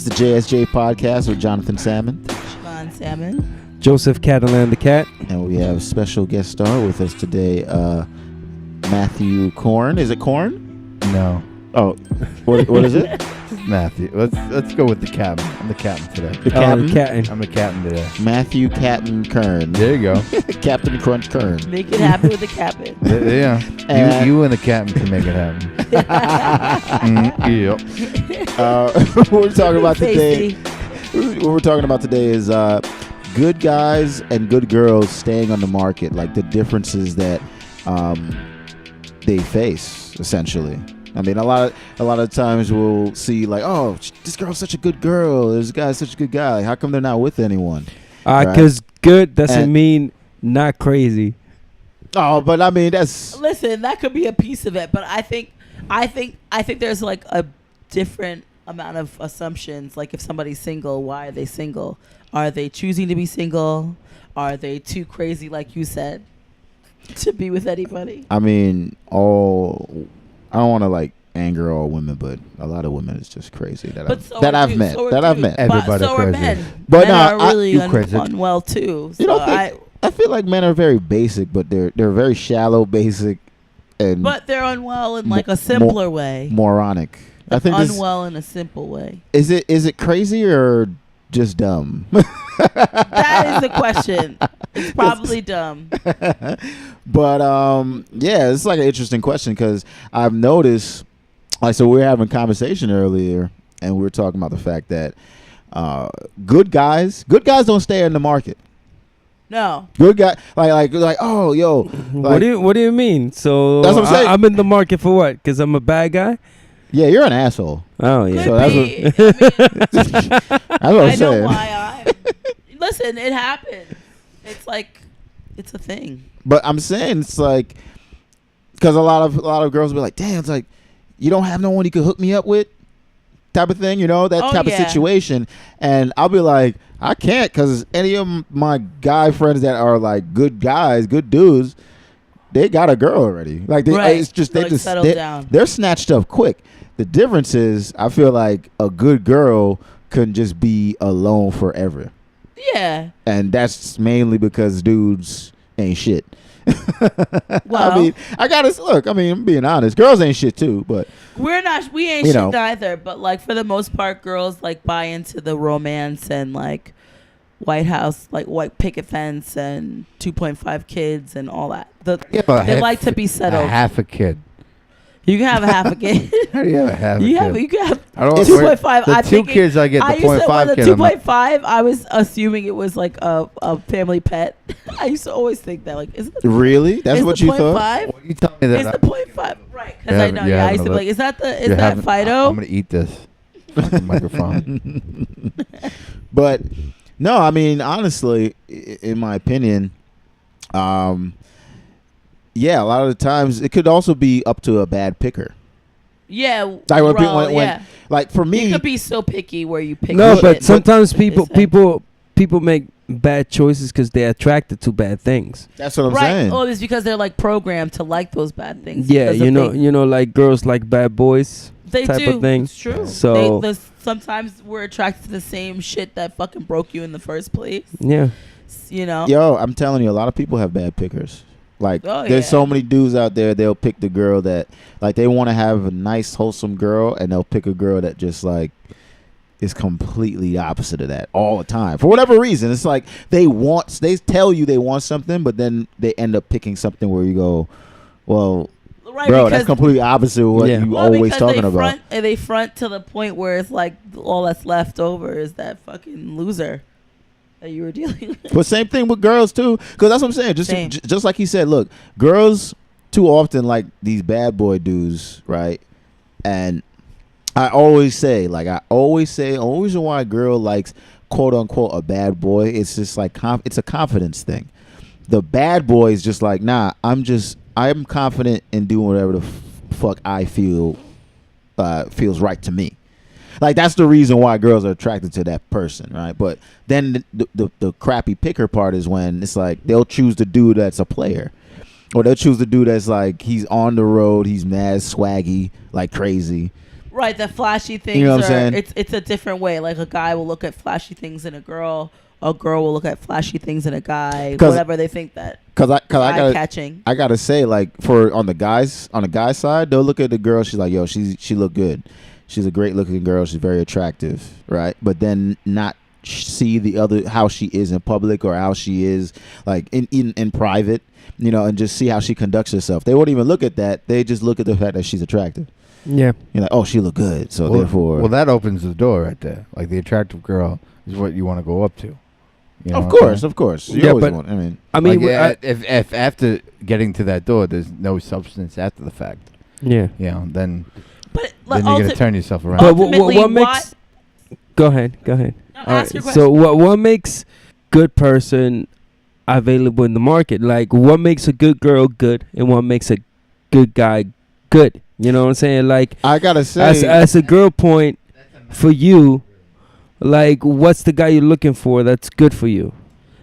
the JSJ podcast with Jonathan Salmon. Siobhan Salmon. Joseph Catalan the Cat. And we have a special guest star with us today, Matthew Korn. Is it Korn? No. Oh, what is it? Matthew. Let's go with the captain. I'm the captain today. The captain? Captain. I'm the captain today. Matthew Captain Kern. There you go. Captain Crunch Kern. Make it happen with the captain. Yeah. And- You and the captain can make it happen. What we're talking about today. Tasty. What we're talking about today is good guys and good girls staying on the market, like the differences that they face, essentially. I mean, a lot of times we'll see like, oh, this girl's such a good girl. This guy's such a good guy. How come they're not with anyone? Because good doesn't And- mean not crazy. Oh, but I mean, that's Listen, that could be a piece of it, but I think there's like a different amount of assumptions. Like if somebody's single, why are they single? Are they choosing to be single? Are they too crazy, like you said, to be with anybody? I mean, I don't want to like anger all women, but a lot of women is just crazy that I've met. Everybody so are crazy. men. But men no, are really you crazy. unwell too. So You don't think? I feel like men are very basic, but they're very shallow, basic, and but they're unwell in like a simpler way. moronic. I think this, Unwell in a simple way. is it crazy or just dumb? That is the question. It's probably dumb. But yeah, it's like an interesting question because I've noticed, like, so we were having a conversation earlier, and we were talking about the fact that good guys don't stay in the market. No. Good guy, like, oh, yo, What do you mean? So That's what I'm saying. I'm in the market for what? Because I'm a bad guy? yeah, you're an asshole. Oh yeah. So Could that's be. That's what I'm I know saying. why I. Listen, it happened. It's like, it's a thing. But I'm saying it's like, because a lot of girls will be like, damn, it's like, you don't have no one you could hook me up with, type of thing, that Oh, type yeah. of situation. And I'll be like, I can't, because any of my guy friends that are like good guys, good dudes, they got a girl already. Like Right. it's just So, they like, just settle they, down. they're snatched up quick. The difference is, I feel like a good girl can just be alone forever, Yeah. and that's mainly because dudes ain't shit. Well, I mean, I'm being honest. Girls ain't shit too, but we ain't you shit know. neither. But like for the most part, girls like buy into the romance and like White House, like white picket fence and 2.5 kids and all that. They like to be settled. A half a kid. You can have a half a kid. How do you have a half a kid? You can have I don't. 2.5. The I two think kids I get, I the used to, 0.5 the kid. I'm like, 2.5, I was assuming it was like a family pet. I used to always think that, like, is it really, that's is what the you thought. 0.5? well, you tell me that. Is the 0.5 right? Because I know. you're Yeah, I having used to a be like, is that you're that having- Fido? I'm gonna eat this microphone. But no, I mean, honestly, in my opinion, yeah, a lot of the times it could also be up to a bad picker. Yeah. Like when, well, when yeah. like for me, You could be so picky where you pick. No, shit. but sometimes They say. people make bad choices because they're attracted to bad things. that's what I'm right. saying. Oh, it's because they're like programmed to like those bad things. Yeah, because if you know, like girls like bad boys. they type do. of thing. It's true. So- sometimes we're attracted to the same shit that fucking broke you in the first place. Yeah. You know. Yo, I'm telling you, a lot of people have bad pickers. Like, Oh, there's yeah. so many dudes out there, they'll pick the girl that, like, they want to have a nice, wholesome girl, and they'll pick a girl that just, like, is completely opposite of that all the time. For whatever reason, it's like they tell you they want something, but then they end up picking something where you go, well, Right, bro, because- that's completely opposite of what Yeah. you Well, always because talking they about. They front to the point where it's like all that's left over is that fucking loser that you were dealing with. But same thing with girls too, because that's what I'm saying. Same. Just like he said, look, girls too often like these bad boy dudes, right? And I always say, the only reason why a girl likes quote unquote a bad boy, it's just like it's a confidence thing. The bad boy is just like, nah, I'm confident in doing whatever the fuck I feel feels right to me. Like, that's the reason why girls are attracted to that person, right? But then the crappy picker part is when it's like they'll choose the dude that's a player, or they'll choose the dude that's like he's on the road, he's mad swaggy like crazy, Right, the flashy things. You know what I'm are, saying? it's a different way. Like a guy will look at flashy things in a girl will look at flashy things in a guy. 'Cause- Whatever they think that Cause I eye got catching. I gotta say, like, on the guy's side, they'll look at the girl. She's like, yo, she look good. She's a great looking girl. She's very attractive, right? But then not see the other how she is in public or how she is like in private, you know, and just see how she conducts herself. They won't even look at that. They just look at the fact that she's attractive. Yeah. You're like, oh, she look good, so therefore. Well, that opens the door right there. Like the attractive girl is what you want to go up to. You know of what I'm course, saying? of course. You Yeah, always but- want. I mean, I mean, Like, if after getting to that door, there's no substance after the fact, yeah. you know, then But you're gonna turn yourself around. But ultimately, what makes? Go ahead. Go ahead. No, All ask right. your So what makes good person available in the market? Like what makes a good girl good, and what makes a good guy good? You know what I'm saying? Like I gotta say, as a girl point for you, like what's the guy you're looking for that's good for you?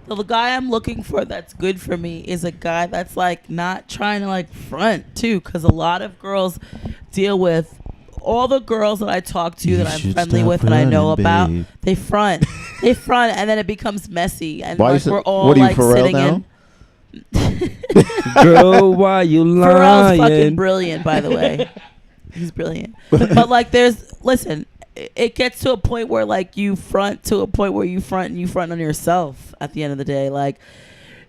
So the guy I'm looking for that's good for me is a guy that's like not trying to like front too, because a lot of girls deal with all the girls that I talk to that I'm friendly with and I know about. Babe. They front, and then it becomes messy, and Why you like say- we're all what are you, like Pharrell sitting now? Girl, why you Pharrell's fucking lying? brilliant, by the way. He's brilliant, but like listen. It gets to a point where like you front to a point where you front on yourself at the end of the day. Like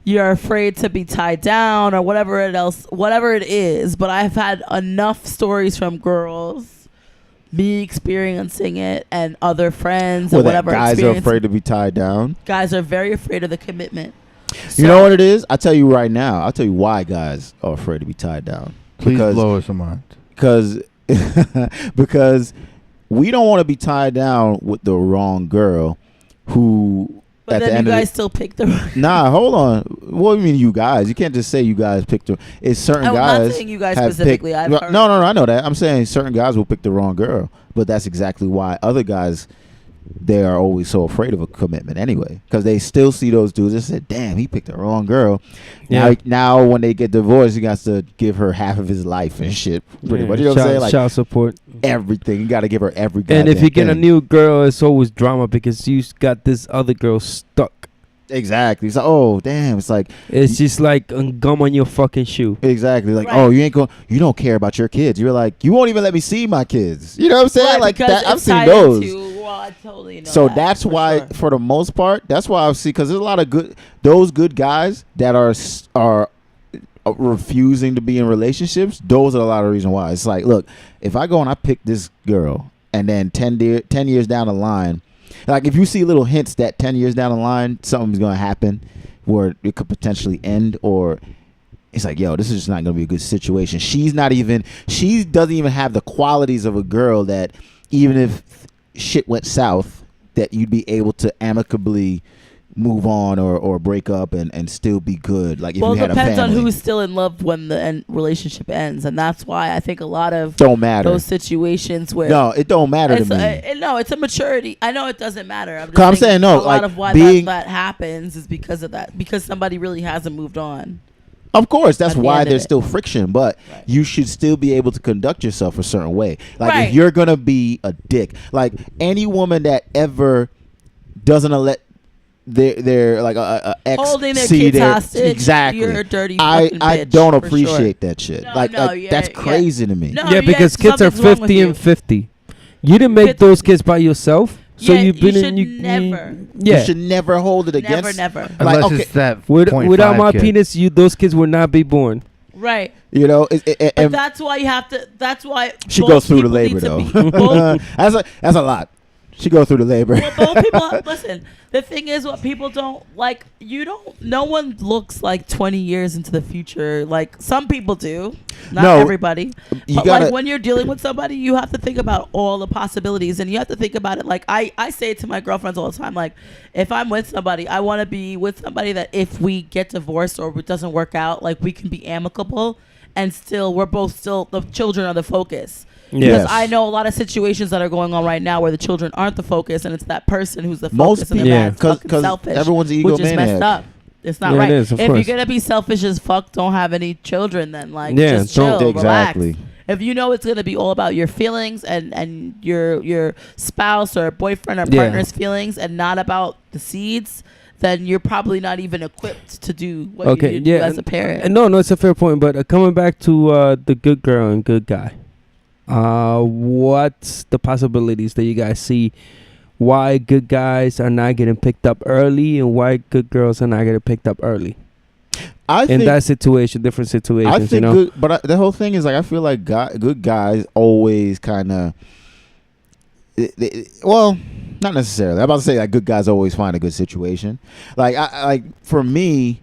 you're afraid to be tied down or whatever it is. But I've had enough stories from girls, me experiencing it, and other friends well, and that whatever. guys are experience. afraid to be tied down. Guys are very afraid of the commitment. You know what it is? I'll tell you right now. I'll tell you why guys are afraid to be tied down. Please blow us a mind. Because we don't want to be tied down with the wrong girl who But at the then end you of guys still pick the. Nah, hold on. What do you mean you guys? You can't just say you guys picked the. It's certain I'm guys. not saying you guys have specifically. picked- I've no, heard. no, I know that. I'm saying certain guys will pick the wrong girl, but that's exactly why other guys, they are always so afraid of a commitment anyway, because they still see those dudes and say, "Damn, he picked the wrong girl." Yeah. Now when they get divorced, he got to give her half of his life and shit. Pretty much, you know what I'm saying? Like child support. everything, you got to give her every. And if goddamn you get a thing. new girl, it's always drama because you got this other girl stuck. exactly, it's like, oh damn, it's like It's just like gum on your fucking shoe. exactly like, Right. oh, you don't care about your kids. You're like, you won't even let me see my kids. You know what I'm saying? Right, like because that, I've it's seen tied those. into- well, I totally know So that, that's for why, sure. for the most part, that's why I see, because there's a lot of those good guys that are refusing to be in relationships. Those are a lot of reasons why. It's like, look, if I go and I pick this girl, and then 10 years down the line, like if you see little hints that 10 years down the line something's gonna happen, where it could potentially end, or it's like, yo, this is just not gonna be a good situation. She doesn't even have the qualities of a girl that, even if shit went south, that you'd be able to amicably move on or break up and still be good. Like if Well, you it had a depends on family. who's still in love when the relationship ends, and that's why I think a lot of Don't matter. those situations where No, it don't matter to it's me. no, it's a maturity. I know it doesn't matter. I'm, just 'Cause I'm saying, no, a lot like, of why being- that happens is because of that, because somebody really hasn't moved on. Of course, that's At the why end of there's it. still friction, but Right. you should still be able to conduct yourself a certain way. Like Right. if you're gonna be a dick, like any woman that ever doesn't let their like a ex Holding their see kids their hostage, exactly. you're a dirty I fucking I bitch, don't for sure. appreciate that shit. No, like no, that's yeah. crazy to me. No, Yeah, because kids are something's wrong with 50 you. and 50. You didn't make Kids- those kids by yourself. So Yeah, you've you been in should you never. Yeah. You should never hold it against. Never. Like, Unless okay, it's that Without 0.5 my kid. penis, those kids would not be born. Right. you know, But and that's why you have to. That's why she both goes through the people need labor to though. be- both that's a lot. She goes through the labor. Well, both people. Listen, the thing is, what people don't like. No one looks like 20 years into the future. Like some people do, not No, everybody. you But gotta- like when you're dealing with somebody, you have to think about all the possibilities, and you have to think about it. Like I say it to my girlfriends all the time. Like if I'm with somebody, I want to be with somebody that if we get divorced or it doesn't work out, like we can be amicable, and still we're both still the children are the focus. Yes. Because I know a lot of situations that are going on right now where the children aren't the focus, and it's that person who's the Most focus, and people- they're Yeah. mad, fucking 'Cause selfish, everyone's an which is messed egomaniac. up. It's not Yeah, it right. is, of If you're course. gonna be selfish as fuck, don't have any children. Then like, Yeah, just chill, don't- exactly. relax. If you know it's gonna be all about your feelings and your spouse or boyfriend or Yeah. partner's feelings and not about the seeds, then you're probably not even equipped to do what Okay, you need to yeah, do as a parent. And no, it's a fair point. But coming back to the good girl and good guy, what's the possibilities that you guys see? Why good guys are not getting picked up early, and why good girls are not getting picked up early I in think that situation, different situations. I think you know, good, but the whole thing is like I feel like good guys always kind of. Well, not necessarily. I'm about to say like good guys always find a good situation. Like like for me,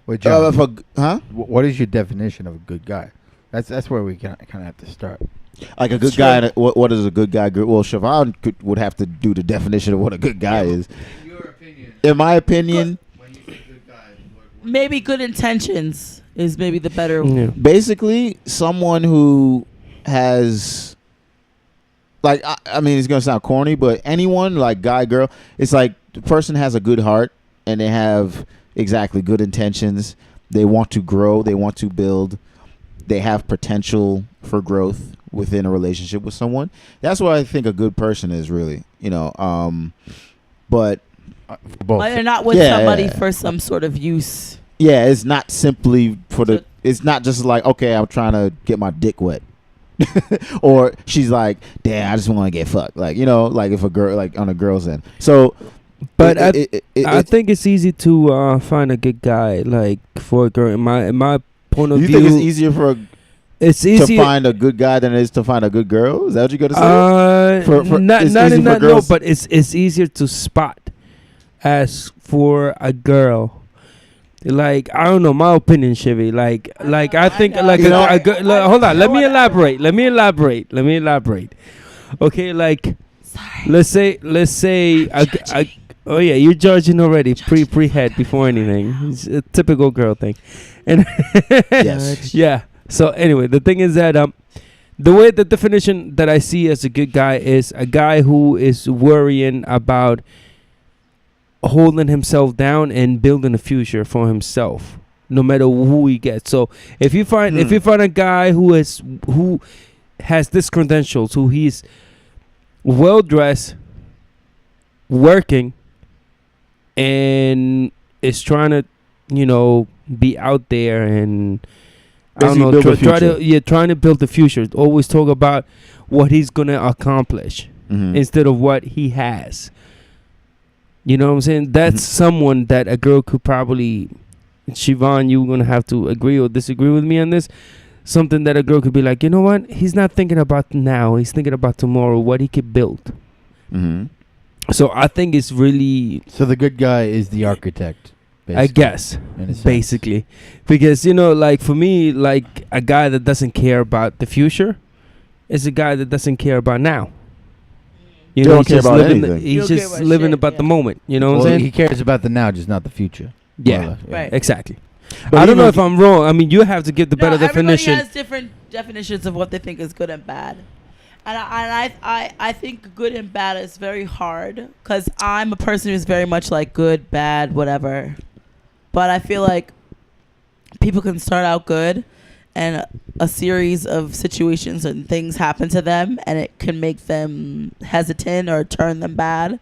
Wait, John, if huh? what is your definition of a good guy? That's where we kind of have to start. Like a That's good guy. What is a good guy? Well, Siobhan would have to do the definition of what a good guy is. In your opinion, In my opinion, when you say good guy, what Maybe good intentions is maybe the better. yeah. basically someone who has like I mean it's gonna sound corny, but anyone like guy, girl, it's like the person has a good heart and they have exactly good intentions. They want to grow, they want to build, they have potential for growth within a relationship with someone. That's what I think a good person is really, you know. But For both. Like they're not with Yeah, somebody yeah. for some sort of use. yeah, it's not simply for the So- it's not just like, okay, I'm trying to get my dick wet. Or she's like, damn, I just want to get fucked. Like, you know, like if a girl, like on a girl's end. So, But I it- think it's easy to find a good guy, like for a girl. In my point of you view, think it's easier for it's to easy find a good guy than it is to find a good girl? Is that what you got to say? For- not it's not easy in for that no, girls- but it's easier to spot as for a girl. Like I don't know, my opinion, Chevy. Like I think know. like You know, a good. I Hold on, know let me what- elaborate. Let me elaborate. Okay, like Sorry. let's say oh yeah, you're judging already pre-head before anything. It's a typical girl thing, and Yes. yeah. So anyway, the thing is that the way the definition that I see as a good guy is a guy who is worrying about holding himself down and building a future for himself, no matter who he gets. So if you find a guy who has this credentials, who he's well dressed, working, and is trying to, you know, be out there and I don't Basically know, build a future. trying to build the future. Always talk about what he's gonna accomplish Mhm. instead of what he has. You know what I'm saying? That's Mhm. someone that a girl could probably, Siobhan, you're going to have to agree or disagree with me on this. Something that a girl could be like, you know what? He's not thinking about now. He's thinking about tomorrow, what he could build. Mhm. So I think it's really, So the good guy is the architect. I guess, in a sense. basically. Because, you know, like for me, like a guy that doesn't care about the future is a guy that doesn't care about now. You They know, don't care he's just about living anything. You he's don't care just about living shit, about the yeah. moment. You know what Well, I'm saying? he cares about the now, just not the future. Yeah. More or less, Right. Exactly. But I don't know even if I'm wrong. I mean, you have to give the better everybody definition. has different definitions of what they think is good and bad. And I think good and bad is very hard because I'm a person who's very much like good, bad, whatever. But I feel like people can start out good and a series of situations and things happen to them and it can make them hesitant or turn them bad.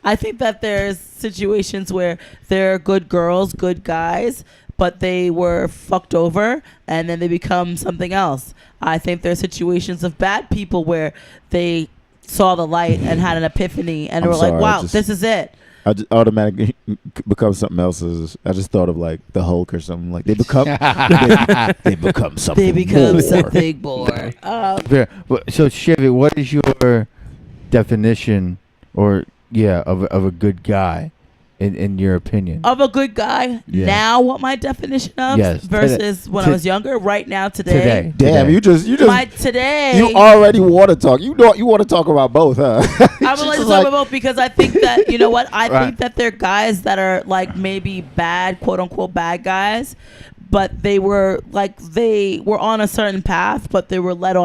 I think that there's situations where there are good girls, good guys, but they were fucked over and then they become something else. I think there are situations of bad people where they saw the light and had an epiphany and I'm were like, sorry, I wow, just- this is it. I just automatically become something else. I just thought of like the Hulk or something. Like they become they become something. They become more. something more. Fair. So Chevy, what is your definition, or of a good guy, in your opinion? Of a good guy, Yeah. now what my definition of Yes, versus when I was younger, right now, today. Damn, you just My today. you already want to talk. You want to talk about both, huh? I would like to Just talk about because I think that you know what I Right. think that they're guys that are like maybe bad, quote unquote bad guys, but they were on a certain path, but they were led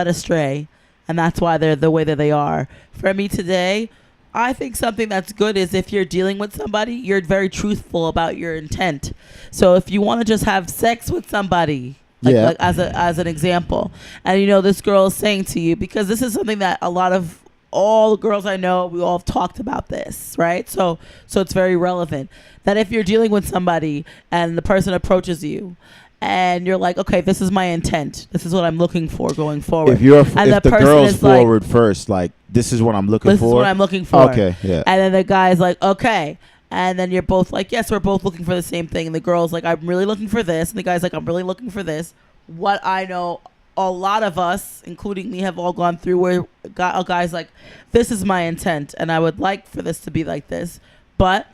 astray, and that's why they're the way that they are. For me today, I think something that's good is if you're dealing with somebody, you're very truthful about your intent. So if you want to just have sex with somebody, Yeah. like as an example. And you know, this girl is saying to you, because this is something that a lot of all the girls I know, we all have talked about this, right? So it's very relevant that if you're dealing with somebody and the person approaches you and you're like, okay, this is my intent, this is what I'm looking for going forward. If you're And if the the person girl's is like, forward first, like this is what I'm looking this for. is what I'm looking for. Okay, yeah. And then the guy's like, okay. And then you're both like, yes, we're both looking for the same thing. And the girl's like, I'm really looking for this. And the guy's like, I'm really looking for this. What I know, a lot of us, including me, have all gone through where a guy's like, this is my intent, and I would like for this to be like this. But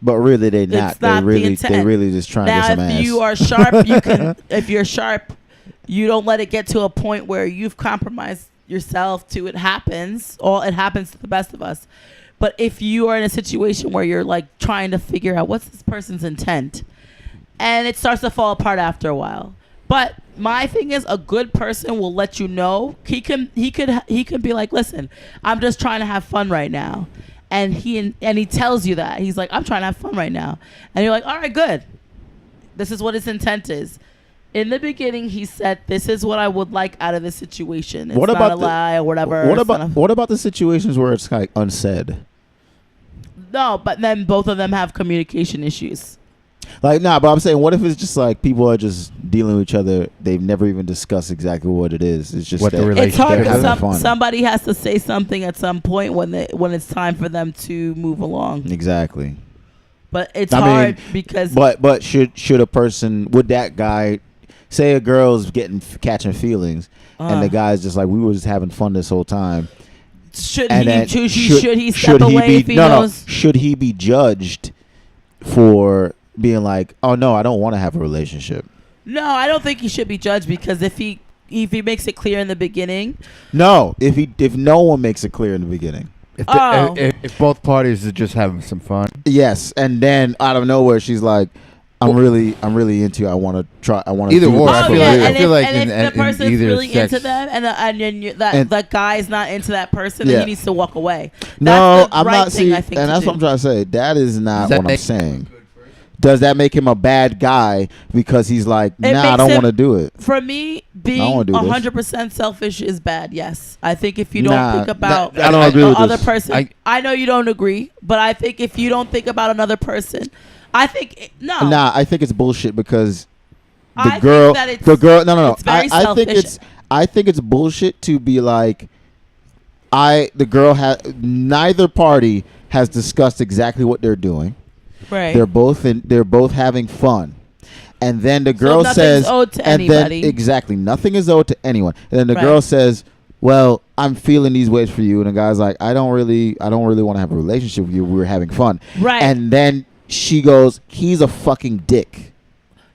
really, they not. it's not They intent. really just trying to now, get some if ass. you are sharp, you can. If you're sharp, you don't let it get to a point where you've compromised yourself to it happens. It happens to the best of us. But if you are in a situation where you're like trying to figure out what's this person's intent, and it starts to fall apart after a while. But my thing is, a good person will let you know. He can be like, listen, I'm just trying to have fun right now. And he tells you that. He's like, I'm trying to have fun right now. And you're like, all right, good. This is what his intent is. In the beginning, he said, this is what I would like out of this situation. It's What not about a the- lie or whatever. What about the situations where it's like unsaid? No, but then both of them have communication issues. Like, nah, but I'm saying, what if it's just like people are just dealing with each other? They've never even discussed exactly what it is. It's just What the that relationship It's hard they're because having fun. somebody has to say something at some point when it's time for them to move along. Exactly. But it's I mean, hard because But should a person, would that guy, say a girl's catching feelings, and the guy's just like, we were just having fun this whole time. should And he then should he step away be, if he no, knows? should he be judged for being like, oh no, I don't want to have a relationship? No, I don't think he should be judged, because if he makes it clear in the beginning, No, if no one makes it clear in the beginning. Oh. If both parties are just having some fun. Yes, and then out of nowhere she's like, I'm really into you. I want to try. I want to Either do or. this I for feel real. like- and feel if, like and in- if the in person's either really sex- into them, and And- that guy's not into that person, Yeah. then he needs to walk away. No, That's the I'm right not thing, saying, I think, and to that's do. what I'm trying to say. That is not Does that what I'm make- saying. Does that make him a bad guy because he's like, It nah, I makes don't him- want to do it? For me, being wanna do this. 100% selfish is bad. Yes, I think if you don't Nah, think about I don't agree the with other this. person, I know you don't agree, but I think if you don't think about another person, I think no. Nah, I think it's bullshit because I the think girl, that it's- no. it's very I think selfish. I think it's bullshit to be like, neither party has discussed exactly what they're doing. Right. They're both having fun. And then the girl nothing's says, owed to and anybody. then exactly, nothing is owed to anyone. And then the Right. girl says, well, I'm feeling these ways for you. And the guy's like, I don't really want to have a relationship with you. We were having fun. Right. And then she goes, he's a fucking dick.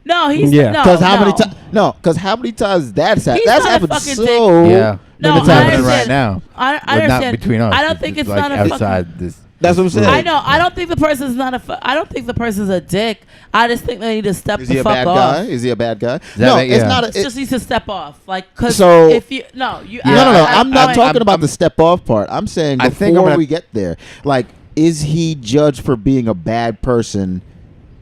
No, he's Yeah. no. Because how no. many times? No, because how many times that's happened? He's That's not a happened fucking so. Yeah. No, it's I happening right understand. now. I But understand. not between us. I don't think it's like not a fucking. outside this. That's what I'm saying. I know. I don't think the person's not I don't think the person's a dick. I just think they need to step Is the he a fuck bad off. guy? Is he a bad guy? that No, make- it's yeah. not. It just needs to step off. Like, cause So- if you no, you No, no. at I'm not point- talking about the step off part. I'm saying I think I'm before gonna- we get there, like, is he judged for being a bad person?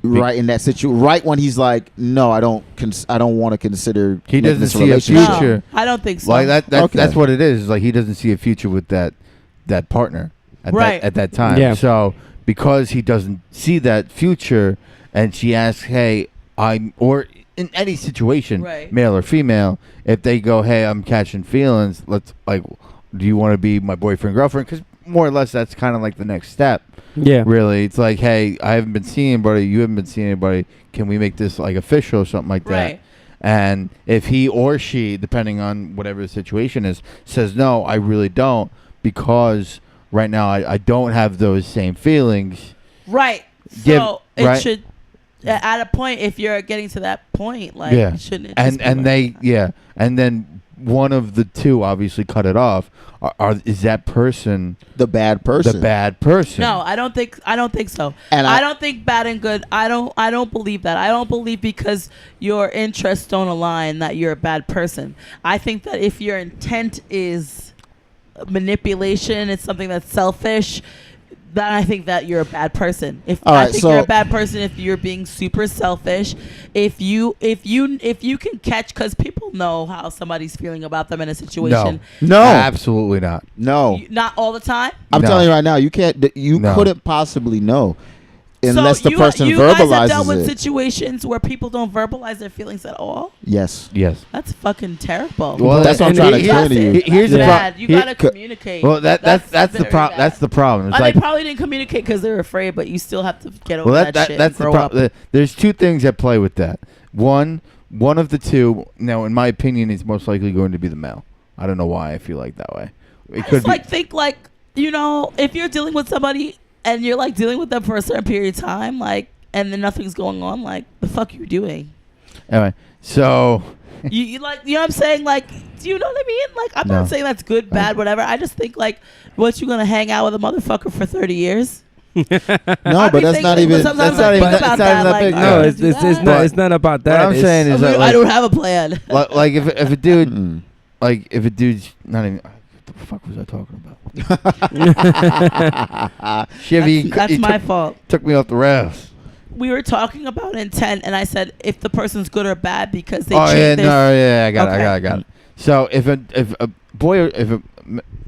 Right in that situation, right when he's like, no, I don't want to consider. He making doesn't this see a relationship. No, future. I don't think so. Like that's Okay. what it is. Like he doesn't see a future with that partner Right. at that time. Yeah. So because he doesn't see that future, and she asks, "Hey, or in any situation, Right. male or female, if they go, "Hey, I'm catching feelings. Let's like, do you want to be my boyfriend, girlfriend?" Because more or less, that's kind of like the next step. Yeah. Really, it's like, "Hey, I haven't been seeing anybody. You haven't been seeing anybody. Can we make this like official or something like that?" Right. And if he or she, depending on whatever the situation is, says, no, I really don't, because right now I don't have those same feelings. Right. Give- So it right. should at a point, if you're getting to that point, like, Yeah. shouldn't it And just be and like- and then one of the two obviously cut it off. Is that person The bad person. the bad person? No, I don't think so. And I I- don't think bad and good. I don't believe that. I don't believe because your interests don't align that you're a bad person. I think that if your intent is manipulation, it's something that's selfish, then I think that you're a bad person. If All I right, think so- you're a bad person if you're being super selfish, if you can catch, because people know how somebody's feeling about them in a situation. No, Absolutely not. no. Not all the time. I'm No. telling you right now, you can't. You No. couldn't possibly know unless so the person you guys have dealt verbalizes with it. situations where people don't verbalize their feelings at all. Yes. Yes. That's fucking terrible. Well, That's what I'm and trying to it- explain to you. That's Here's the bad. pro- You here- gotta communicate. Well, that's the very problem. bad. That's the problem. It's And like they probably didn't communicate because they were afraid, but you still have to get over well, that, that shit. that's and the grow up. problem. There's two things at play with that. One of the two. Now, in my opinion, is most likely going to be the male. I don't know why I feel like that way. It I could just be. like think like, you know, if you're dealing with somebody and you're like dealing with them for a certain period of time, like, and then nothing's going on, like, the fuck you doing? Anyway, so you like, you know what I'm saying? Like, do you know what I mean? Like, I'm No. not saying that's good, bad, whatever. I just think like, what, you gonna hang out with a motherfucker for 30 years? No, I but be that's thinking- not but even. sometimes That's I not think even. about it's not that, even that like, big. I No, don't it's do it's that. not. It's not about that. I'm It's- saying is that, I like- don't have a plan. like if a dude Mm. like if a dude's not even. What the fuck was I talking about? Chevy, That's my fault. took me off the rails. We were talking about intent, and I said if the person's good or bad because they Oh treat yeah, their no, yeah, I got it, Okay. I got it. So if a boy or if a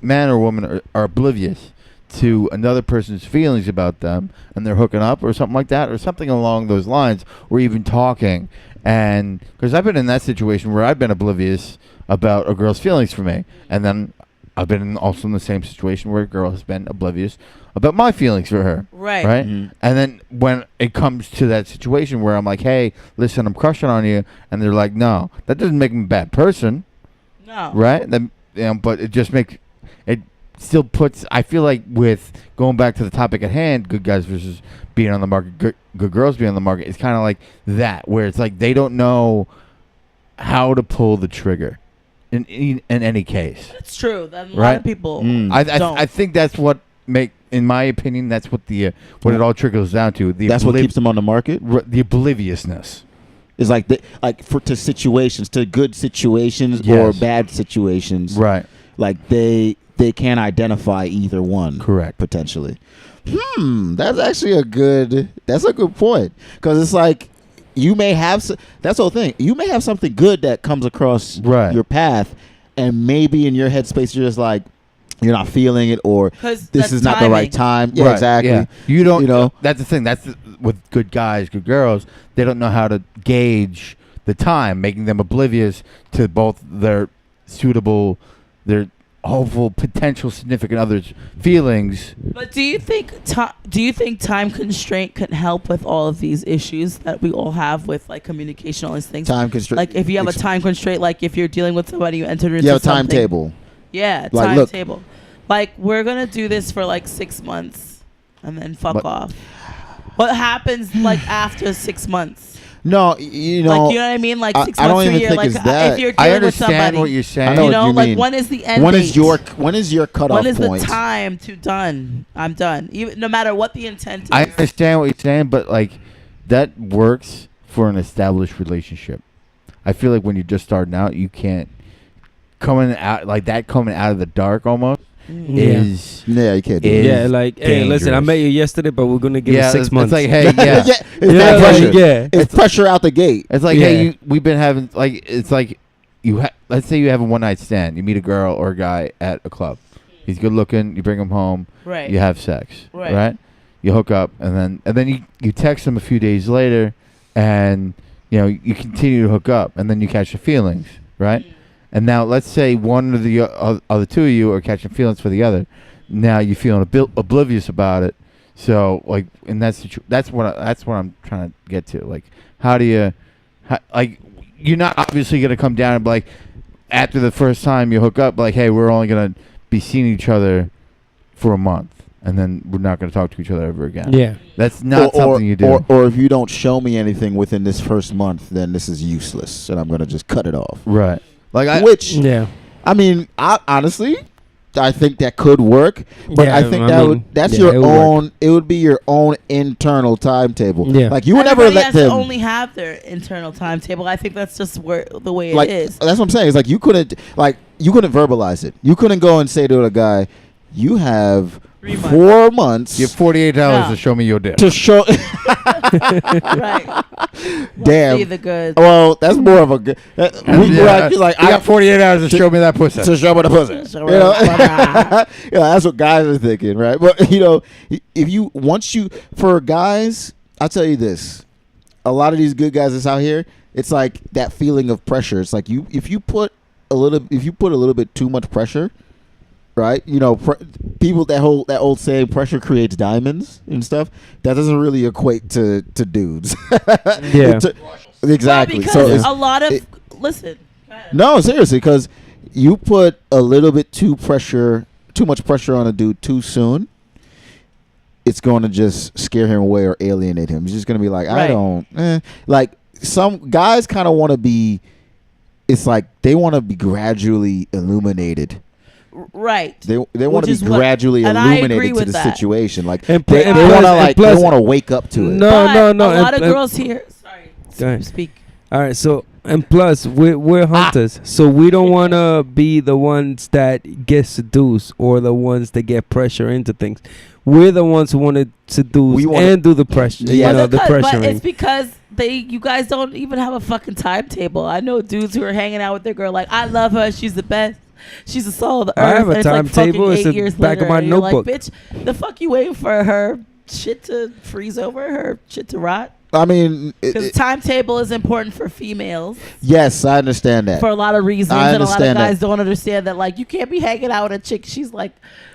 man or woman are oblivious to another person's feelings about them and they're hooking up or something like that or something along those lines or even talking, and because I've been in that situation where I've been oblivious about a girl's feelings for me, and then I've been also in the same situation where a girl has been oblivious about my feelings for her. right. Right? Mhm. And then when it comes to that situation where I'm like, hey, listen, I'm crushing on you, and they're like, no, that doesn't make me a bad person, No. right? Then, but it just makes it still puts. I feel like with going back to the topic at hand, good guys versus being on the market, good girls being on the market, it's kind of like that, where it's like they don't know how to pull the trigger in any case. That's true. Then a lot Right? of people Mm. don't. I think that's what in my opinion, that's what what it all trickles down to. That's what keeps them on the market. the obliviousness. It's like to situations, to good situations or Yes. bad situations. Right. Like they can't identify either one. Correct. Potentially. That's actually a good point, because it's like you may have that's the whole thing. You may have something good that comes across Right. your path, and maybe in your headspace you're just like you're not feeling it, or 'Cause this that's is not the right timing. time. Yeah, Right, exactly. yeah. You don't. You know? That's the thing. With good guys, good girls. They don't know how to gauge the time, making them oblivious to both their hopeful potential significant others' feelings. But do you think time constraint can help with all of these issues that we all have with like communication, all these things? Time constraint. Like if you have a time constraint, like if you're dealing with somebody, you enter into you have a something. timetable. Yeah, Like, look. timetable. Like we're gonna do this for like 6 months and then fuck But- off. What happens like after 6 months? No, you know. Like you know what I mean? Like I- 6 I don't months to a even year. think Like it's that. if you're I dealing with understand somebody, what you're saying. I know you what know, you like mean. when is the end when date? is your cutoff when is point? the time to done? I'm done. Even no matter what the intent is. I understand what you're saying, but like that works for an established relationship. I feel like when you're just starting out, you can't coming out of the dark almost Yeah. is Yeah, you can't do Is it. Yeah, like, hey, listen, I dangerous. met you yesterday, but we're gonna give it 6 it's months. like, hey, yeah. It's Yeah, that like, pressure. yeah. It's pressure out the gate. It's like, Yeah. hey, we've been having like it's like let's say you have a one night stand. You meet a girl or a guy at a club. He's good looking. You bring him home. right. You have sex. Right. Right. You hook up, and then you text him a few days later, and you continue to hook up, and then you catch the feelings. Right. And now let's say one of the other two of you are catching feelings for the other. Now you're feeling oblivious about it. So like in that that's what I'm trying to get to. Like how do you, like you're not obviously gonna come down and be like after the first time you hook up like, hey, we're only gonna be seeing each other for a month, and then we're not gonna talk to each other ever again. Yeah. That's not something you do. Or if you don't show me anything within this first month, then this is useless, and I'm gonna just cut it off. Right. Like Which Yeah. I mean, honestly, I think that could work, but Yeah, I think I mean, that's yeah, your it would work. own. It would be your own internal timetable. Yeah. Like you would never Everybody let has them. to only have their internal timetable. I think that's just the way it Like is. that's what I'm saying. It's like you couldn't verbalize it. You couldn't go and say to a guy, you have 3 months. 4 months You have 48 hours No. to show me your dick. to show. Right. Damn. See the good. Well, that's more of a good. You're like, you got 48 hours to show me that pussy. to show me the pussy. Show You me know? the pussy. Yeah, that's what guys are thinking, right? But if you for guys, I'll tell you this: a lot of these good guys that's out here, it's like that feeling of pressure. It's like if you put a little bit too much pressure, right? People that old saying, pressure creates diamonds and stuff. That doesn't really equate to dudes. Yeah. Exactly. Well, So because it's, a lot of listen. go ahead. no, seriously, because you put a little bit too much pressure on a dude too soon, it's going to just scare him away or alienate him. He's just going to be like, I Right. don't, like some guys kind of want to be. It's like they want to be gradually illuminated. Right. They want Which to be is what- gradually and I agree illuminated to with the that. situation. Like And they, pl- they and want to plus- like plus- they want to wake up to it. No, But no. A lot and- of girls here. Sorry. Go ahead. Speak. All right, so and plus we're hunters, so we don't want to be the ones that get seduced or the ones that get pressure into things. We're the ones who want to seduce We wanna- and do the pressure. Yeah. You know, the But pressuring. it's because you guys don't even have a fucking timetable. I know dudes who are hanging out with their girl like, I love her, she's the best. She's the soul of the earth. I have a and it's like timetable. fucking It's 8 the years back of later, my and you're notebook. Like, bitch, the fuck you waiting for her shit to freeze over, her shit to rot? I mean, Because timetable is important for females yes, I understand that. for a lot of reasons, I and a lot of understand that. guys don't understand that. Like, you can't be hanging out with a chick. She's like,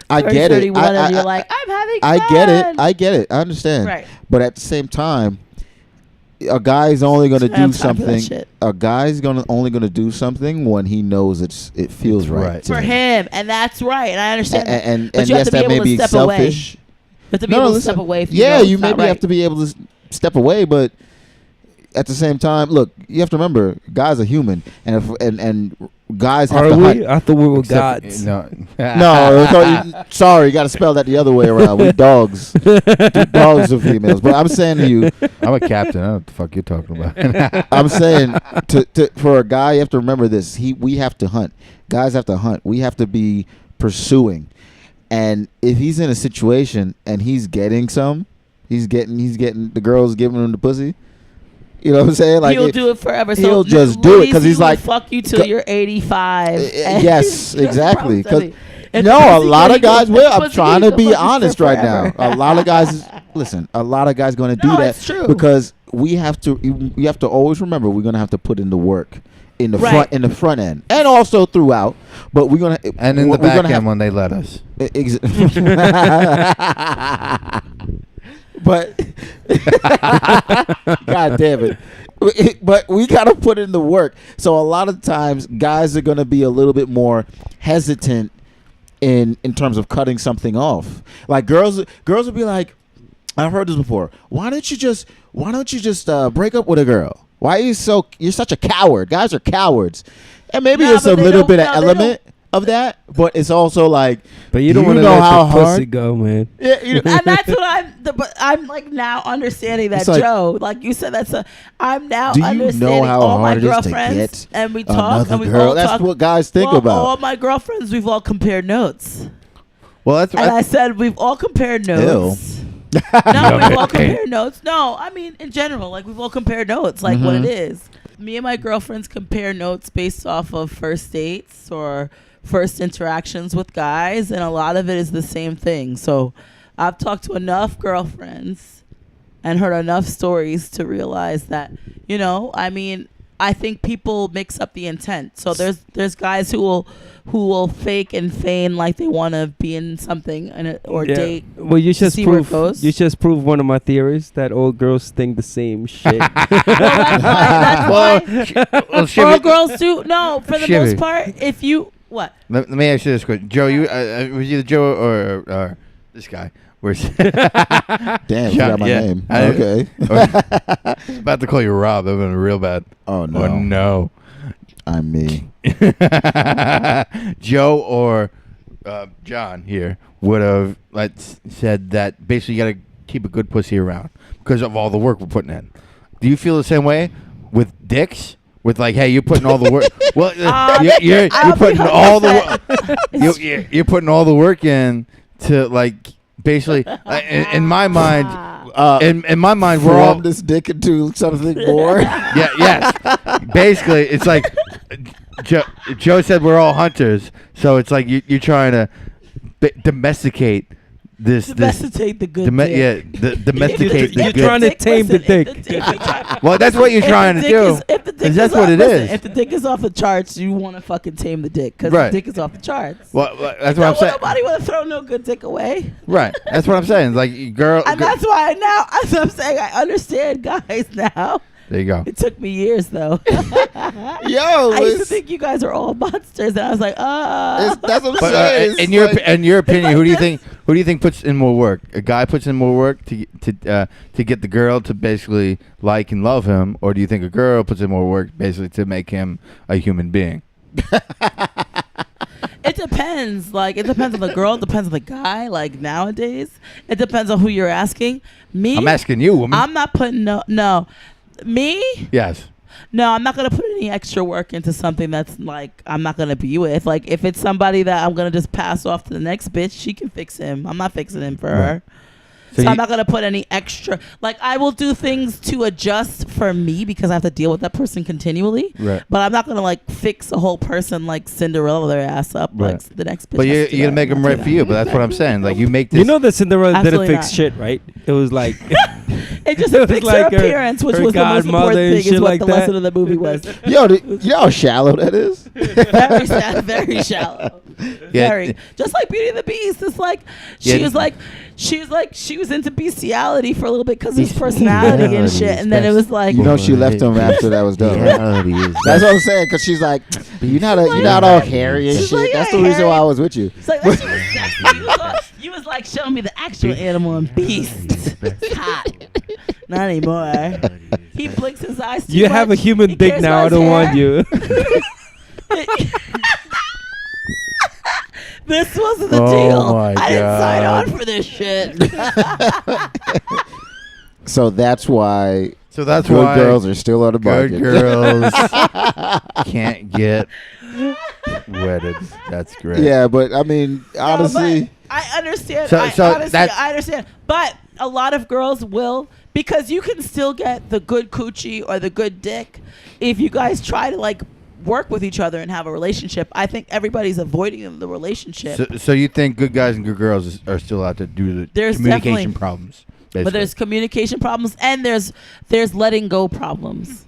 I 30, get it. 31, I- and you're I- like, I'm having I fun. get it. I get it. I understand. Right. But at the same time, a guy's only going to I have do time for that something. shit. A guy's only going to do something when he knows it feels It's right right. to For him, and that's right, and I understand that. And But you have yes, to be that may able to be step away. selfish. You have to be able to step away from Yeah, you it's not maybe have right. to be able to step away, but at the same time, look, you have to remember, guys are human, and and guys have Are to we? hunt. I thought we were Except- gods. No. No, sorry, you got to spell that the other way around. We dogs. Dogs are females. But I'm saying to you, I'm a captain. I don't know what the fuck you're talking about. I'm saying for a guy, you have to remember this. We have to hunt. Guys have to hunt. We have to be pursuing. And if he's in a situation and he's getting he's getting the girls giving him the pussy. You know what I'm saying? Like he'll do it forever. So he'll just do it ladies, 'cause he's he will like, fuck you till you're 85. and- yes, exactly. Promise me. If No, the a pussy lot good, of guys he will. goes- I'm pussy trying good, to be he'll fuck you honest for right now. forever. A lot of guys, listen, a lot of guys going to do No, that it's true. because we have to. You have to always remember we're going to have to put in the work in the Right. front end and also throughout. But we're gonna And in we're the back gonna end have- when they let us. But God damn it. But we gotta put in the work. So a lot of times guys are gonna be a little bit more hesitant in terms of cutting something off. Like girls will be like, I've heard this before. Why don't you just break up with a girl? Why are you're such a coward? Guys are cowards. And maybe Nah, it's a but they little don't- bit no, of they element of that, but it's also like, But you do don't want to know let how the pussy hard? go, man. Yeah, you know, and that's what but I'm like now understanding that It's like- Joe, like you said, I'm now Do you know understanding how all my hard it is to girlfriends, get and we talk, and another we girl? all That's talk. what guys think well, about. all my girlfriends, we've all compared notes, Well, that's and I said we've all compared notes. No, we've all compared notes. No, I mean in general, like we've all compared notes, like what it is. Me and my girlfriends compare notes based off of first dates or first interactions with guys, and a lot of it is the same thing. So I've talked to enough girlfriends and heard enough stories to realize that, I mean, I think people mix up the intent. So there's guys who will fake and feign like they want to be in something or Yeah. date. Well, you just see where it prove goes. you just prove one of my theories that all girls think the same shit. That's why well, all Shivy, girls do. No, for the Shivy. most part, if you what? let me ask you this question. Joe, you was either Joe or this guy? Where's Damn, you got my Yeah. name. I- Okay. I was about to call you Rob. That would have been real bad. Oh no, Oh, no. I'm me. Joe or John here would have said that basically you got to keep a good pussy around because of all the work we're putting in. Do you feel the same way with dicks? with like, hey, you're putting all the work. Well, you're I'll be putting all the It's- you're putting all the work in to like basically in my mind. In my mind, we're all Form this dick into something more. yes. Basically, it's like Joe said we're all hunters, so it's like you're trying to domesticate this domesticate the good dick. domesticate the You're good. trying to tame the dick. Well, that's what you're trying to do. If the dick 'Cause that's is what off, it listen, is. If the dick is off the charts, you want to fucking tame the dick because Right. the dick is off the charts. Well, that's what I'm saying. Nobody want to throw no good dick away. Right. That's what I'm saying. Like, girl. And that's why now, as I'm saying, I understand guys now. There you go. It took me years though. Yo, I used to it's, think you guys are all monsters, and I was like, that's what I'm But saying. It's in your like- in your opinion, who do you like think puts in more work? A guy puts in more work to get the girl to basically like and love him, or do you think a girl puts in more work basically to make him a human being? It depends. Like, it depends on the girl. It depends on the guy. Like, nowadays, it depends on who you're asking. Me, I'm asking you, woman. I'm not putting no. Me, Yes. no, I'm not gonna put any extra work into something that's like I'm not gonna be with. Like, if it's somebody that I'm gonna just pass off to the next bitch, she can fix him. I'm not fixing him for her. So So you- I'm not gonna put any extra. Like, I will do things to adjust for me because I have to deal with that person continually. Right. But I'm not gonna like fix a whole person like Cinderella their ass up Right. like the next bitch. But has you're to do gonna that. make him I'm not right doing for that. you. But that's what I'm saying. Like you make this. You know that Cinderella didn't Absolutely fix not. shit, right? It was like It just It was fixed like her her- appearance, which her was the most godmother important and thing. Is shit what like the that. lesson of the movie was. yo, you know how shallow that is. Very shallow. Yeah. Very. Just like Beauty and the Beast. It's like Yeah. she was into bestiality for a little bit because of his personality and shit, and then it was like You know she left him after that was done. Right? That's what I'm saying. Because she's like, you're not all hairy and She's shit. like, That's yeah, the reason why I hairy. was with you. it's like that shit was sexy. You was like, show me the actual animal and beast. It's hot. Not anymore. He blinks his eyes too you have a much. human He dick cares now. I about don't his want hair. you. This wasn't the Oh deal. my I didn't sign God. on for this shit. So that's why So that's good why girls are still on the good market. girls can't get wedded. That's great. Yeah, but I mean, honestly, No, but I understand. So- so honestly, that's- I understand. But a lot of girls will, because you can still get the good coochie or the good dick if you guys try to like work with each other and have a relationship. I think everybody's avoiding the relationship. So you think good guys and good girls are still out there due to There's communication definitely- problems? But basically. there's communication problems and there's letting go problems.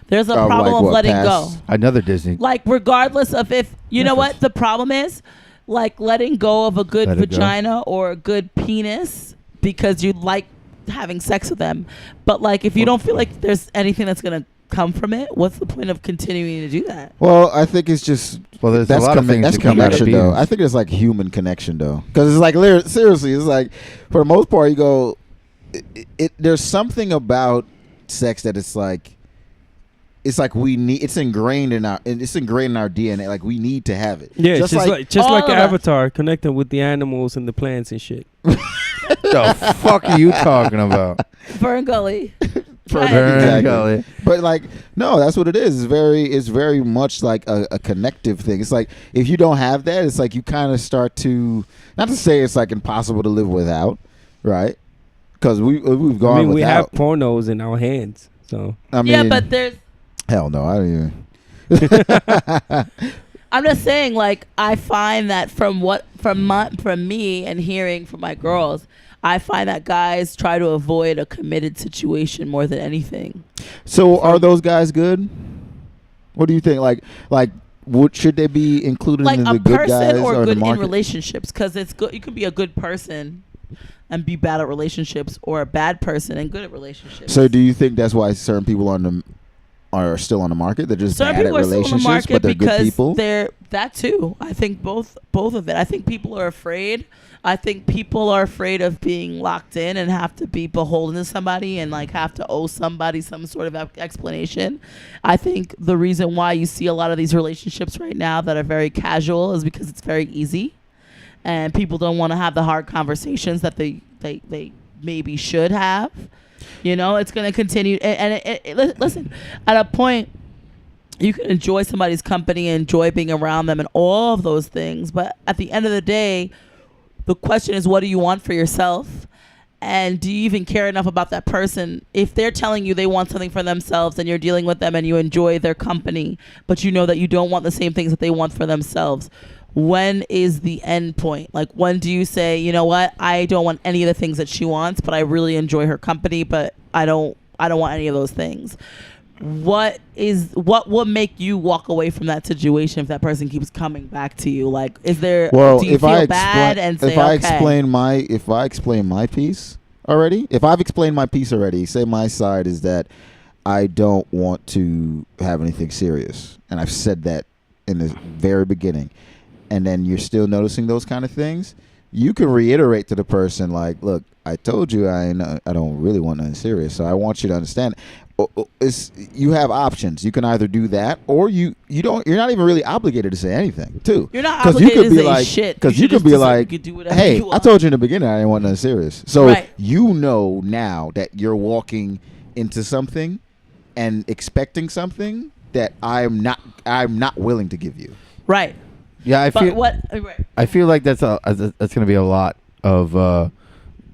There's a Like problem of what, letting pass? go. another Disney. Like, regardless of if you know what the problem is, like letting go of a good Let it go. vagina or a good penis because you like having sex with them. But like, if you don't feel like there's anything that's gonna come from it, what's the point of continuing to do that? well, I think it's just Well, there's that's a lot of things that's that come out of connection though. penis. I think it's like human connection though, because it's like seriously, it's like for the most part, you go, there's something about sex that it's like we need. It's ingrained in our DNA. Like we need to have it. Yeah, just like all of us. Avatar connecting with the animals and the plants and shit. the fuck are you talking about? Fern Gully. Fern Right. Exactly. But like, no, that's what it is. It's very much like a connective thing. It's like if you don't have that, it's like you kind of start to, not to say it's like impossible to live without, right? Because we've gone I mean, we have without. pornos in our hands, so I mean, Yeah, but there's. hell no, I don't even. I'm just saying, like, I find that from me and hearing from my girls, I find that guys try to avoid a committed situation more than anything. So are those guys good? What do you think? Like, what should they be included Like in a the good guys person or the good in market? relationships, because it's good. You could be a good person and be bad at relationships, or a bad person and good at relationships. So do you think that's why certain people are still on the market? They're just Certain bad at people are still on the relationships, market but they're good because people. they're that too. I think both of it. I think people are afraid. I think people are afraid of being locked in and have to be beholden to somebody and like have to owe somebody some sort of explanation. I think the reason why you see a lot of these relationships right now that are very casual is because it's very easy, and people don't want to have the hard conversations that they maybe should have. You know, it's going to continue. And listen, at a point, you can enjoy somebody's company and enjoy being around them and all of those things. But at the end of the day, the question is, what do you want for yourself? And do you even care enough about that person? If they're telling you they want something for themselves and you're dealing with them and you enjoy their company, but you know that you don't want the same things that they want for themselves, when is the end point? Like, when do you say, you know what, I don't want any of the things that she wants, but I really enjoy her company, but I don't want any of those things? What will make you walk away from that situation if that person keeps coming back to you? Like, is there, Well, do you if feel I bad and say, if I okay, explain my piece already, if I've explained my piece already, say my side is that I don't want to have anything serious, and I've said that in the very beginning, and then you're still noticing those kind of things, you can reiterate to the person like, look, I told you I don't really want nothing serious, so I want you to understand. You have options. You can either do that, or you're not even really obligated to say anything too. you're not 'Cause you obligated could to be say like- shit. 'cause You you could just be decide like, you could do whatever Hey, you I want. told you in the beginning I didn't want nothing serious. So Right. you know now that you're walking into something and expecting something that I'm not willing to give you. Right. Yeah, I But feel what? Right. I feel like that's going to be a lot of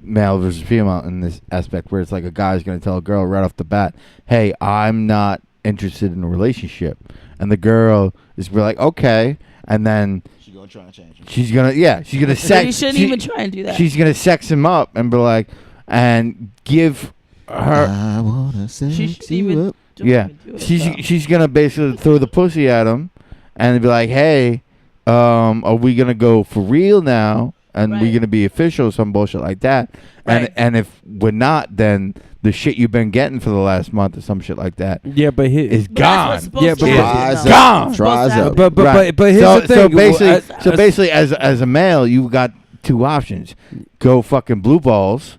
male versus female in this aspect, where it's like a guy's going to tell a girl right off the bat, "Hey, I'm not interested in a relationship," and the girl is be like, "Okay," and then She's gonna try and change him. she's gonna So sex. you shouldn't even try and do that. She's gonna sex him up and be like, and give her. I wanna sex She shouldn't you even up. don't Yeah, even do it, she's though. she's gonna basically throw the pussy at him, and be like, "Hey, are we gonna go for real now? And Right. we gonna be official, some bullshit like that? Right. And if we're not, then the shit you've been getting for the last month or some shit like that Yeah, but is But that's what's gone." supposed Yeah, to but- happen, Dries though. Gone. It's supposed to Dries happen. up. but here's the thing. So basically, As- basically, as a male, you got two options: go fucking blue balls,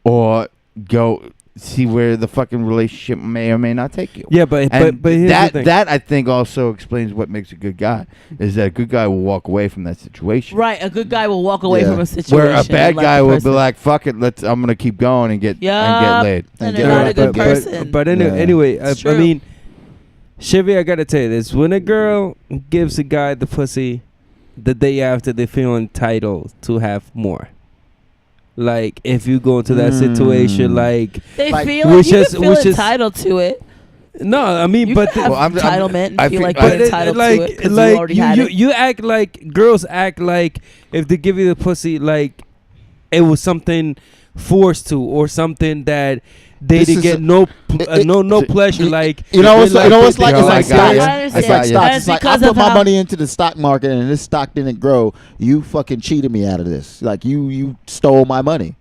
or go see where the fucking relationship may or may not take you. yeah, but And here's that the thing. that I think also explains what makes a good guy, is that a good guy will walk away from that situation. Right. A good guy will walk away Yeah. from a situation. Where a bad and let guy the will person- be like, "Fuck it, I'm gonna keep going and get Yup. laid." and And they're get not it. a good But- person. But Yeah. anyway, It's I true. mean, Chevy, I gotta tell you this: when a girl gives a guy the pussy, the day after they feel entitled to have more. Like if you go into that situation, like they like- feel which like you is- can feel which is- entitled to it. no, I mean, You but can have Well, I'm- entitlement and I feel feel- like but you're it- entitled like, to it because like you already had it. you act like girls act like if they give you the pussy, like it was something forced to or something that they This didn't is get a- no it- no pleasure. Like You know what's like? You know what's like? Yo, It's I like got stocks. ya. I It's understand. like stocks. And It's like I because put of my how- money into the stock market and this stock didn't grow. You fucking cheated me out of this. Like you stole my money,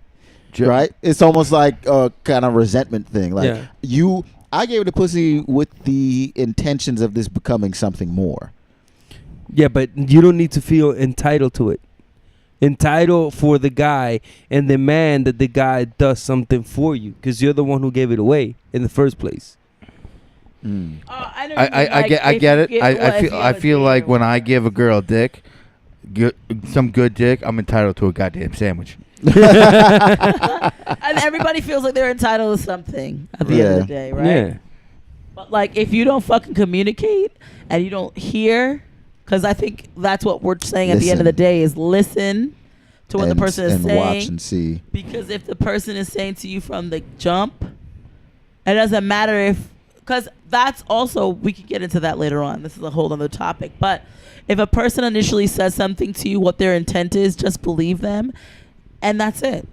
right? It's almost like a kind of resentment thing. Like Yeah. I gave the pussy with the intentions of this becoming something more. Yeah, but you don't need to feel entitled to it. Entitled for the guy and the man that the guy does something for you because you're the one who gave it away in the first place. Mm. I know I get it. I feel like when I give a girl dick, some good dick, I'm entitled to a goddamn sandwich. and everybody feels like they're entitled to something at the end of the day, right? Yeah. But like, if you don't fucking communicate and you don't hear, because I think that's what we're saying at the end of the Listen. day is listen to what the person is and saying. watch and see. Because if the person is saying to you from the jump, it doesn't matter if, because that's also, we can get into that later on. This is a whole other topic. But if a person initially says something to you, what their intent is, just believe them. And that's it.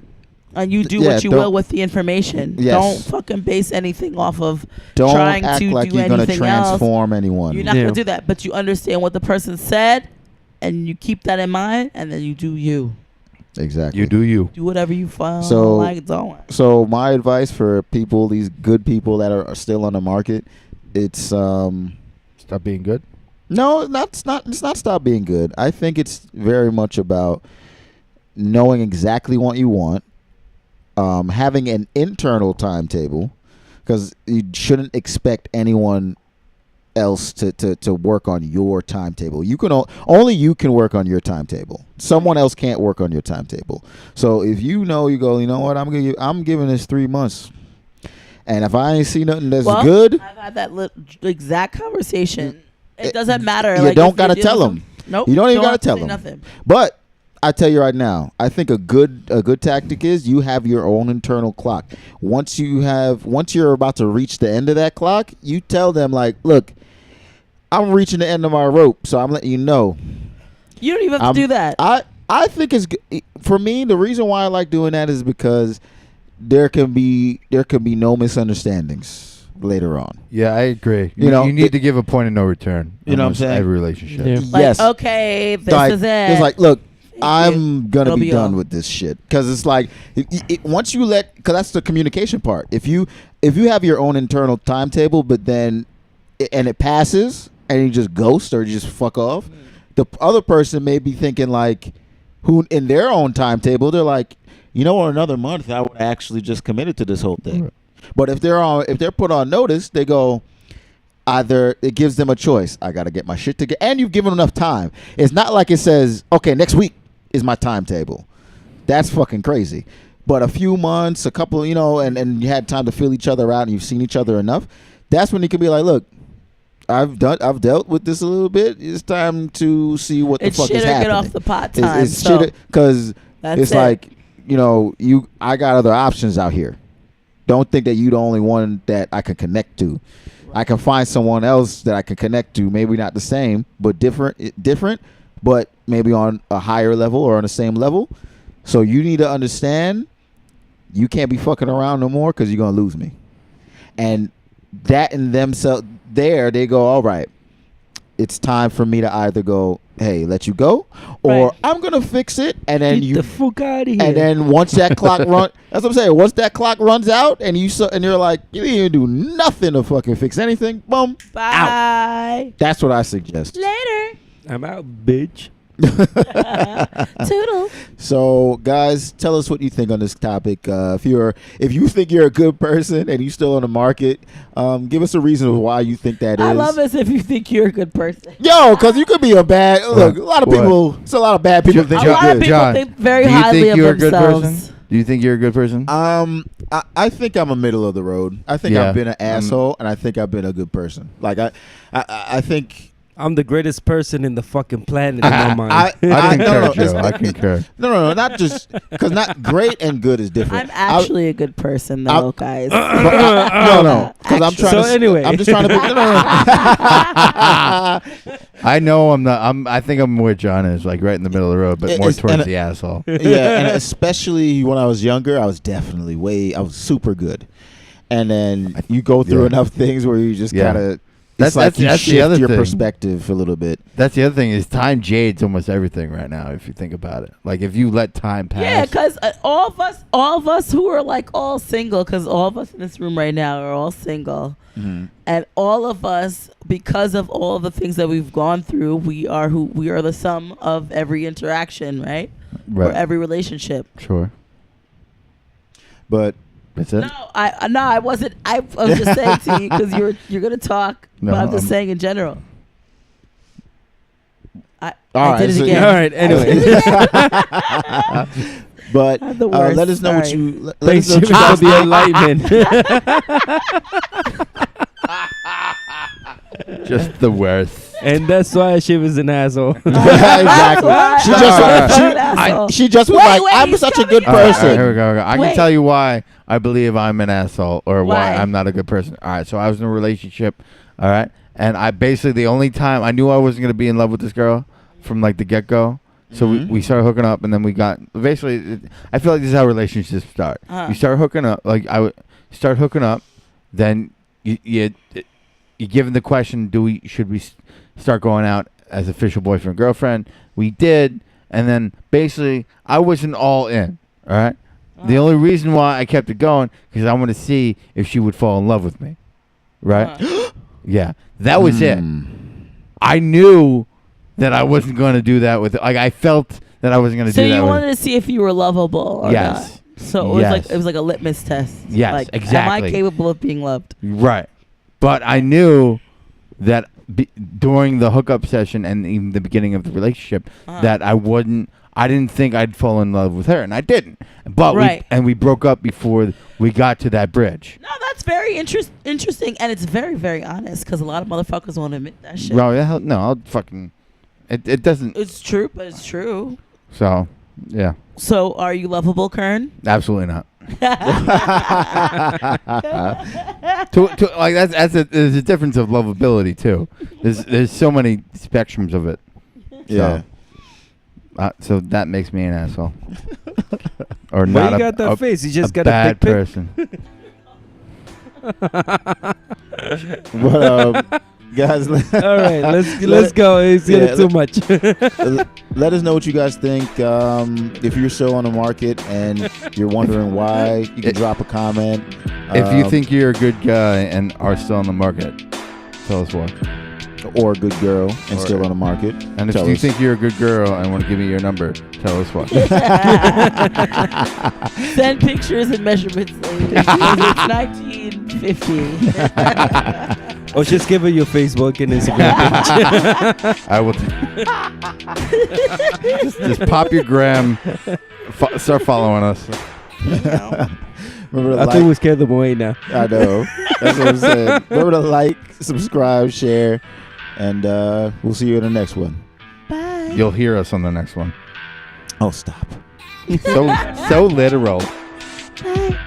And you do Yeah, what you don't- will with the information. Yes. Don't fucking base anything off of Don't trying act to like do you're gonna anything else. transform anyone. You're not Yeah. going to do that. But you understand what the person said, and you keep that in mind, and then you do you. Exactly. You do you. Do whatever you feel So- like doing. So my advice for people, these good people that are still on the market, it's Stop being good. no, it's not stop being good. I think it's very much about knowing exactly what you want, having an internal timetable, because you shouldn't expect anyone else to work on your timetable. You can only you can work on your timetable. Someone else can't work on your timetable. So if you know, you go, you know what, I'm giving this 3 months, And if I ain't see nothing that's Well, good, I've had that exact conversation. It It- doesn't matter. you like, don't if gotta you're dealing tell with 'em. some- Nope. You don't even gotta have to tell say 'em. Nothing. but I tell you right now, I think a good tactic is you have your own internal clock. Once you're about to reach the end of that clock, you tell them like, look, I'm reaching the end of my rope, so I'm letting you know. You don't even have to do that. I think it's for me. The reason why I like doing that is because there can be no misunderstandings later on. Yeah, I agree. You know, you need it- to give a point of no return. You know what I'm almost saying? Every relationship. Yeah. Like, yes. okay, this Like, is it. It's like, look, Thank I'm gonna It'll be be done all. with this shit because it's like once you because that's the communication part. If you have your own internal timetable, but then and it passes and you just ghost or you just fuck off, the other person may be thinking like, who in their own timetable, they're like, you know, in another month I would actually just committed to this whole thing. Right. But if they're put on notice, they go. Either it gives them a choice. I got to get my shit together. And you've given enough time. It's not like it says, okay, next week is my timetable. That's fucking crazy. But a few months, a couple, you know, and you had time to feel each other out and you've seen each other enough. That's when you can be like, look, I've dealt with this a little bit. It's time to see what it's the fuck shit is or happening. get off the pot time. It's so shit because that's it's it. like, you know, I got other options out here. Don't think that you're the only one that I can connect to. I can find someone else that I can connect to. Maybe not the same, but different, but maybe on a higher level or on the same level. So you need to understand you can't be fucking around no more because you're going to lose me. And that in themselves, they go, all right, it's time for me to either go, hey, let you go, or Right. I'm going to fix it. And then Get the fuck out of here. and then once that clock that's what I'm saying. Once that clock runs out, and you're like, you didn't even do nothing to fucking fix anything. Boom. Bye. That's what I suggest. Later. I'm out, bitch. Toodles. So, guys, tell us what you think on this topic. If you think you're a good person and you're still on the market, give us a reason of why you think that is. I love this if you think you're a good person. Yo, because you could be a bad. Look, a lot of What? people. It's a lot of bad people Jo- think A you're lot of good. people John, think very Do you highly think of you're a good themselves. person? Do you think you're a good person? I think I'm a middle of the road. I think Yeah. I've been an asshole, and I think I've been a good person. Like I think. I'm the greatest person in the fucking planet in my mind. I no, concur, no, Joe. it's- I concur. No, not just because not great and good is different. I'm actually a good person, though, I'll- guys. no, because I'm trying So to. anyway. I'm just trying to. Be, no. I know I'm not. I think I'm where John is, like right in the middle of the road, but more It's- towards and- the asshole. Yeah, and especially when I was younger, I was definitely I was super good. And then you go through Yeah. enough things where you just Yeah. kind of. That's- Like that's- you that's the shift other your thing. perspective a little bit. That's the other thing is time jades almost everything right now. If you think about it, like if you let time pass. Yeah, because all of us who are like all single, because all of us in this room right now are all single, and all of us, because of all the things that we've gone through, we are the sum of every interaction, right? Or right. every relationship. Sure. But That's it. No, I wasn't. I was just saying to you because you're gonna talk, No, but I'm just I'm- saying in general. I All did right, it so- again. All right, anyway. but I'm the worst. let us know what Sorry. you. Let Thanks, us know Jimmy, what for you the enlightenment. Just the worst. And that's why she was an asshole. Exactly. That's She why. just. You're an asshole. She just was Wait, like, wait, I'm he's such a coming good in. All right, person. here we go. I Wait. can tell you why I believe I'm an asshole or why Why? I'm not a good person. All right, so I was in a relationship, all right, and I basically the only time I knew I wasn't gonna be in love with this girl from like the get go. So we started hooking up, and then we got basically. I feel like this is how relationships start. You start hooking up, like start hooking up, then you given the question, should we start going out as official boyfriend girlfriend? We did, and then basically I wasn't all in. All right. The only reason why I kept it going because I wanted to see if she would fall in love with me. Right? Yeah. That was it. I knew that I wasn't going to do that with like I felt that I wasn't going to So do that you with wanted to see if you were lovable or Yes. not. So it was Yes. like it was like a litmus test. Yes, like, Am exactly. I capable of being loved? Right. But I knew that during the hookup session and even the beginning of the relationship that I I didn't think I'd fall in love with her, and I didn't. But Right. we broke up before we got to that bridge. No, that's very interesting, and it's very, very honest because a lot of motherfuckers won't admit that shit. Well, yeah, no, I'll fucking. It doesn't. It's true, but it's true. So, yeah, So, are you lovable, Kern? absolutely not. to like there's a difference of lovability too. There's so many spectrums of it. Yeah. So that makes me an asshole. Or Why not you got that a, face? You just a got bad a big pic. person. But guys, All right, let's go. It's Yeah, getting too much. let us know what you guys think. If you're still on the market and you're wondering why, you can drop a comment. If you think you're a good guy and are still on the market, tell us why. or a good girl and Or- still on the market, And if tell you us. think you're a good girl and want to give me your number, tell us why. Send pictures and measurements, ladies. It's 1950. Or just give her your Facebook and Instagram page. I will. Just pop your gram. Start following us. Remember to I like. think we scared them away now. I know. That's what I'm saying. Remember to like, subscribe, share, and we'll see you in the next one. Bye. You'll hear us on the next one. Oh, stop. So literal. Bye.